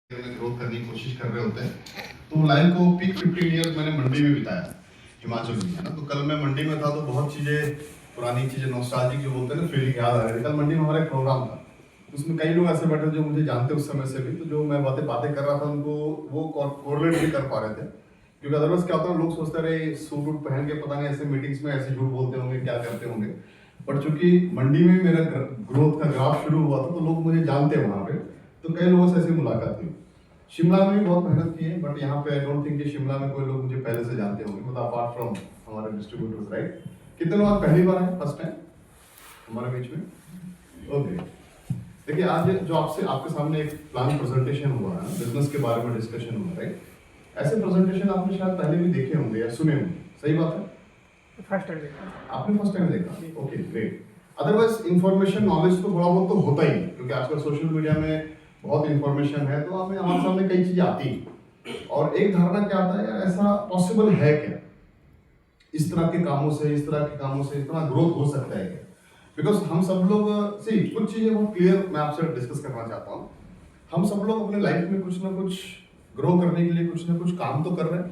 में ग्रोथ करने की कोशिश कर रहे होते हैं। तो लाइफ को पीक 15 ईयर्स मैंने मंडी में बिताया हिमाचल में, है ना। तो कल मैं मंडी में था तो बहुत चीज़ें, पुरानी चीज़ें, नॉस्टैल्जिक जो बोलते हैं ना, फीलिंग याद आ रही थी। कल मंडी में हमारा एक प्रोग्राम था, उसमें कई लोग ऐसे बैठे जो मुझे जानते उस समय से भी, तो जो मैं बातें कर रहा था उनको वो कोरिलेट नहीं कर पा रहे थे, क्योंकि अदरवाइज क्या होता है, लोग सोचते रहे सूट वूट पहन के पता नहीं ऐसे मीटिंग्स में ऐसे झूठ बोलते होंगे, क्या करते होंगे। बट चूंकि मंडी में मेरा ग्रोथ का ग्राफ शुरू हुआ था तो लोग मुझे जानते हैं वहाँ पे, तो कई लोगों से ऐसी मुलाकात हुई। शिमला में भी बहुत मेहनत की है, बट यहाँ पे आई डोंट थिंक कि शिमला में कोई लोग मुझे पहले से जानते होंगे, मतलब अपार्ट फ्रॉम हमारे डिस्ट्रीब्यूटर्स, राइट। कितने लोग आज पहली बार आए, फर्स्ट टाइम हमारे बीच में? ओके, देखिए आज जो आपसे आपके सामने एक प्लान प्रेजेंटेशन हुआ है, बिजनेस के बारे में डिस्कशन हुआ, राइट। ऐसे प्रेजेंटेशन आपने शायद पहले भी देखे होंगे या सुने होंगे, सही बात है? फर्स्ट टाइम देखा आपने फर्स्ट टाइम देखा, okay great. Otherwise information knowledge तो थोड़ा बहुत तो होता ही है, क्योंकि आजकल सोशल मीडिया में बहुत इंफॉर्मेशन है, तो हमें हमारे सामने कई चीजें आती हैं। और एक धारणा क्या आता है, यार ऐसा पॉसिबल है क्या, इस तरह के कामों से, इस तरह के कामों से इतना ग्रोथ हो सकता है क्या? बिकॉज हम सब लोग सी कुछ चीजें बहुत क्लियर मैं आपसे डिस्कस करना चाहता हूँ। हम सब लोग अपने लाइफ में कुछ ना कुछ ग्रो करने के लिए कुछ ना कुछ काम तो कर रहे हैं।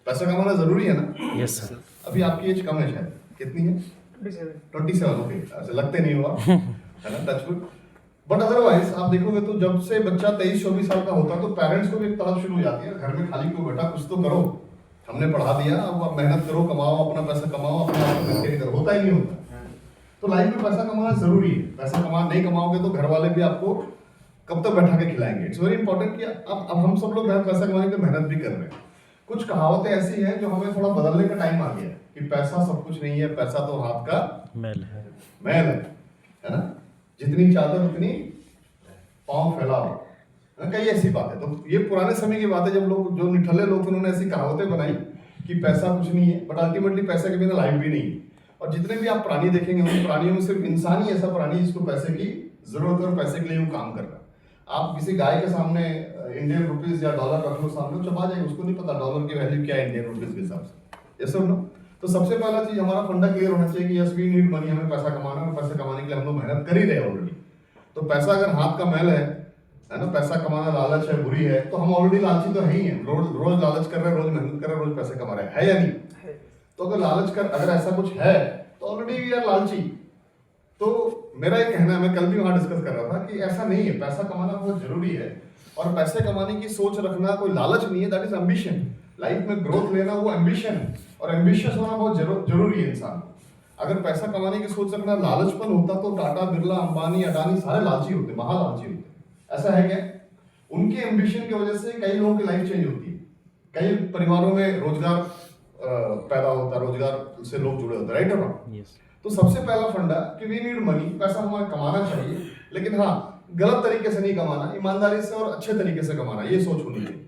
पैसा कमाना जरूरी है ना? Yes sir. अभी आपकी एज कम है शायद, कितनी है? 27, ओके, ऐसे लगते नहीं हुआ है ना, टचवुड। बट अदरवाइज आप देखोगे तो जब से बच्चा 23-24 साल का होता है तो पेरेंट्स को भी एक तलब शुरू हो जाती है, घर में खाली क्यों बेटा, कुछ तो करो, हमने पढ़ा दिया, अब आप मेहनत करो, कमाओ, अपना पैसा कमाओ, अपना मेंटेन करो। होता ही नहीं होता। तो लाइफ में पैसा कमाना जरूरी है। पैसा नहीं कमाओगे तो घर वाले भी आपको कब तक बैठा के खिलाएंगे। इट्स वेरी इंपॉर्टेंट कि अब हम सब लोग पैसा कमाने के लिए मेहनत भी कर रहे हैं। कुछ कहावतें ऐसी हैं जो हमें थोड़ा बदलने का टाइम आ गया है कि पैसा सब कुछ नहीं है, पैसा तो हाथ का मैल है। मैल है ना। जितनी चादर उतनी पाँव फैलाओ, कई ऐसी बात है। तो ये पुराने समय की बात है, जब लोग, जो निठल्ले लोग थे, उन्होंने ऐसी कहावतें बनाई कि पैसा कुछ नहीं है, बट अल्टीमेटली पैसे के बिना लाइफ भी नहीं है। और जितने भी आप प्राणी देखेंगे उन प्राणियों में सिर्फ इंसान ही ऐसा प्राणी जिसको पैसे की जरूरत है और पैसे के लिए वो काम कर रहा है। आप किसी गाय के सामने इंडियन रुपीज या डॉलर रख लो सामने, चबा जाएंगे, उसको नहीं पता डॉलर की वैल्यू क्या है इंडियन रुपीज के हिसाब से। यस और नो? तो सबसे पहला चीज हमारा फंडा क्लियर होना चाहिए कि यस वी नीड मनी, हमें पैसा कमाना है और पैसा कमाने के लिए हम लोग मेहनत कर ही रहे हैं ऑलरेडी। तो पैसा अगर हाथ का मैल है ना, पैसा कमाना लालच है, बुरी है, तो हम ऑलरेडी लालची तो है ही हैं। रोज लालच कर रहे हैं, रोज मेहनत कर रहे हैं, रोज पैसे कमा रहे हैं, है या नहीं? तो अगर लालच कर, अगर ऐसा कुछ है तो ऑलरेडी वी आर लालची। तो मेरा एक कहना है, मैं कल भी वहां डिस्कस कर रहा था कि ऐसा नहीं है, पैसा कमाना बहुत जरूरी है और पैसे कमाने की सोच रखना कोई लालच नहीं है, दैट इज एम्बिशन। लाइफ में ग्रोथ लेना वो एम्बिशन है और एम्बिशियस होना बहुत जरूरी है इंसान। अगर पैसा कमाने की सोच रखना लालचपन होता तो टाटा, बिरला, अंबानी, अडानी सारे लालची होते, महालालची होते। ऐसा है क्या? उनके एम्बिशन की वजह से कई लोगों की लाइफ चेंज होती है, कई परिवारों में रोजगार पैदा होता है, रोजगार से लोग जुड़े होते हैं, राइट और नॉट? यस। तो सबसे पहला फंडा कि वी नीड मनी, पैसा हमें कमाना चाहिए, लेकिन हाँ गलत तरीके से नहीं कमाना, ईमानदारी से और अच्छे तरीके से कमाना, ये सोच होनी चाहिए,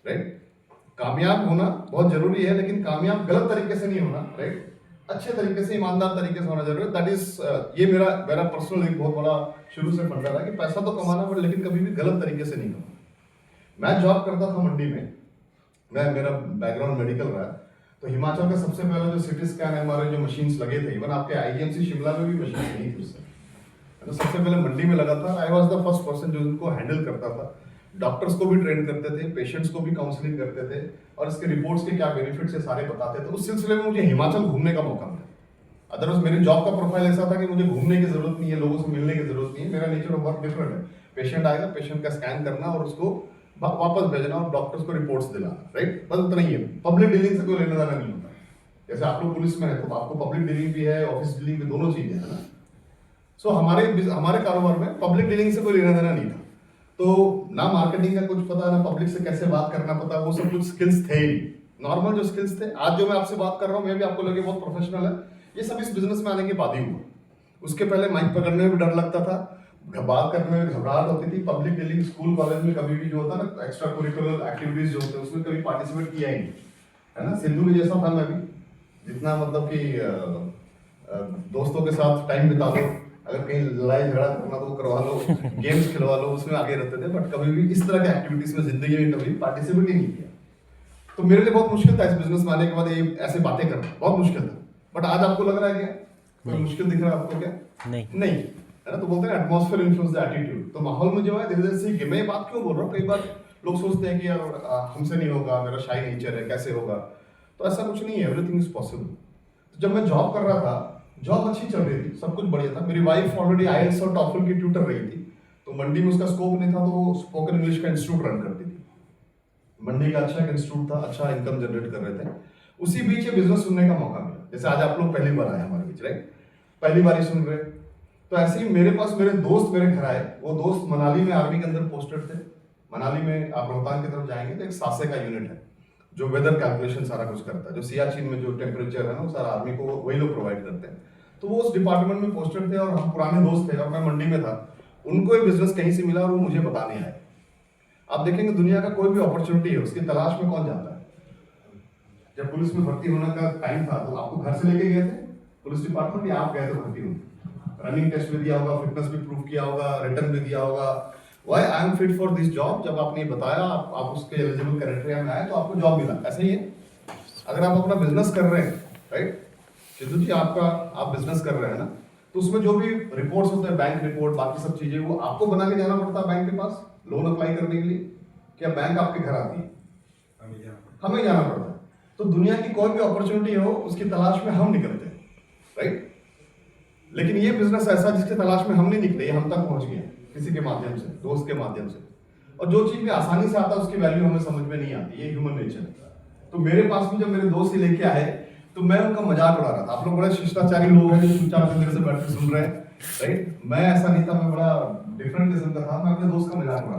राइट। कामयाब होना बहुत जरूरी है, लेकिन कामयाब गलत तरीके से नहीं होना, राइट। अच्छे तरीके से, ईमानदार तरीके से होना जरूरी है। दैट इज ये मेरा पर्सनल एक बहुत बड़ा शुरू से फंडा था कि पैसा तो कमाना पड़े, लेकिन कभी भी गलत तरीके से नहीं कमाना। मैं जॉब करता था मंडी में, मेरा बैकग्राउंड मेडिकल रहा, तो हिमाचल का सबसे पहला जो सिटी स्कैन एमआरआई जो मशीन्स लगे थे, इवन आपके आईजीएमसी शिमला में भी मशीन नहीं थी उससे, तो सबसे पहले मंडी में लगा था। I was the first person जो उनको हैंडल करता था। डॉक्टर्स को भी ट्रेन करते थे, पेशेंट्स को भी काउंसलिंग करते थे और इसके रिपोर्ट्स के क्या बेनिफिट्स है सारे बताते थे। उस सिलसिले में मुझे हिमाचल घूमने का मौका मिला। अदरवाइज मेरी जॉब का प्रोफाइल ऐसा था कि मुझे घूमने की जरूरत नहीं है, लोगों से मिलने की जरूरत नहीं है, मेरा नेचर ऑफ वर्क डिफरेंट है। पेशेंट आएगा, पेशेंट का स्कैन करना और उसको वापस भेजना और डॉक्टर्स को रिपोर्ट्स दिलाना, राइट, बस उतना ही है। पब्लिक डीलिंग से कोई लेना देना नहीं होता। जैसे आप लोग पुलिस में है तो आपको पब्लिक डीलिंग भी है, ऑफिस डीलिंग भी, दोनों चीजें है ना। सो हमारे कारोबार में पब्लिक डीलिंग से कोई लेना देना नहीं था। तो ना मार्केटिंग का कुछ पता, ना पब्लिक से कैसे बात करना पता, वो सब कुछ स्किल्स थे ही। नॉर्मल जो स्किल्स थे, आज जो मैं आपसे बात कर रहा हूँ, मैं भी आपको लगे बहुत प्रोफेशनल है, ये सब इस बिजनेस में आने के बाद ही हुआ। उसके पहले माइक पकड़ने में भी डर लगता था, बात करने में घबराहट होती थी। पब्लिक डीलिंग स्कूल कॉलेज में कभी भी जो होता ना, एक्स्ट्रा करिकुलर एक्टिविटीज जो होते हैं उसमें कभी पार्टिसिपेट किया ही नहीं, है ना। सिंधु के जैसा था मैं भी, जितना मतलब कि दोस्तों के साथ टाइम बिता लो, अगर कहीं लड़ाई झगड़ा करना तो करवा लो, गेम्स खिलवा लो, उसमें आगे रहते थे। बट कभी भी इस तरह के एक्टिविटीज में जिंदगी में कभी पार्टिसिपेट ही नहीं किया। तो मेरे लिए बहुत मुश्किल था इस बिजनेस में आने के बाद ये ऐसे बातें करना, बहुत मुश्किल था। बट आज आपको लग रहा है क्या कोई मुश्किल दिख रहा है आपको? क्या नहीं। नहीं, है ना, तो बोलते हैं एटमॉस्फेयर इन्फ्लुएंस द एटीट्यूड। तो माहौल में जो है धीरे धीरे सीख के, मैं ये बात क्यों बोल रहा हूँ, कई बार लोग सोचते हैं कि यार हमसे नहीं होगा, मेरा शाई नेचर है, कैसे होगा। तो ऐसा कुछ नहीं है, एवरीथिंग इज पॉसिबल। तो जब मैं जॉब कर रहा था, जॉब अच्छी चल रही थी, सब कुछ बढ़िया था। मेरी वाइफ ऑलरेडी आईएलटीएस और टॉफल की ट्यूटर रही थी, तो मंडी में उसका स्कोप नहीं था, तो वो स्पोकन इंग्लिश का इंस्टीट्यूट रन करती थी। मंडी का अच्छा एक इंस्टीट्यूट था, अच्छा इनकम जनरेट कर रहे थे। उसी बीच ये बिजनेस सुनने का मौका मिला, जैसे आज आप लोग पहली बार आए हमारे बीच, राइट, पहली बार ही सुन रहे। तो ऐसे ही मेरे पास मेरे दोस्त मेरे घर आए। वो दोस्त मनाली में आर्मी के अंदर पोस्टेड थे। मनाली में आप रोहतांग की तरफ जाएंगे तो एक सासे का यूनिट है जो वेदर कैलकुलेशन सारा कुछ करता है, जो सियाचिन में जो टेम्परेचर है ना, वो सारा आर्मी को वही लोग प्रोवाइड करते हैं। तो वो उस डिपार्टमेंट में पोस्टेड थे और हम पुराने दोस्त थे और मैं मंडी में था। उनको एक बिजनेस कहीं से मिला और वो मुझे बताने आए। आप देखेंगे दुनिया का कोई भी अपॉर्चुनिटी है, उसकी तलाश में कौन जाता है। जब पुलिस में भर्ती होने का टाइम था तो आपको घर से लेके गए थे पुलिस डिपार्टमेंट, या आप गए थे भर्ती होने? रनिंग टेस्ट भी दिया होगा, फिटनेस भी प्रूव किया होगा, रिटर्न भी दिया होगा, why I am fit for this job. जब आपने बताया, आप उसके एलिजिबल क्राइटेरिया में आए तो आपको जॉब मिला। ऐसे ही है अगर आप अपना बिजनेस कर रहे हैं, राइट सिद्धू जी, आप बिजनेस कर रहे हैं ना, तो उसमें जो भी रिपोर्ट्स होते हैं, बैंक रिपोर्ट, बाकी सब चीजें, वो आपको बना के जाना पड़ता है बैंक के पास लोन अप्लाई करने के लिए, क्या बैंक आपके घर आती है? हमें जाना पड़ता है। तो दुनिया की कोई भी अपॉर्चुनिटी हो, उसकी तलाश में हम निकलते हैं, राइट। लेकिन ये बिजनेस ऐसा जिसकी तलाश में हम नहीं निकले, ये हम तक पहुंच गया किसी के माध्यम से, दोस्त के माध्यम से। और जो चीज भी आसानी से आता है उसकी वैल्यू हमें समझ में नहीं आती, ये ह्यूमन नेचर है। तो मेरे पास भी जब मेरे दोस्त ही लेके आए तो मैं उनका मजाक उड़ा रहा था। आप लोग बड़े शिष्टाचारी लोग हैं जो चुपचाप से मेरे से बैठ के सुन रहे हैं, राइट। मैं ऐसा नहीं था, मैं बड़ा डिफरेंट किस्म का था, मैं अपने दोस्त का मजाक उड़ा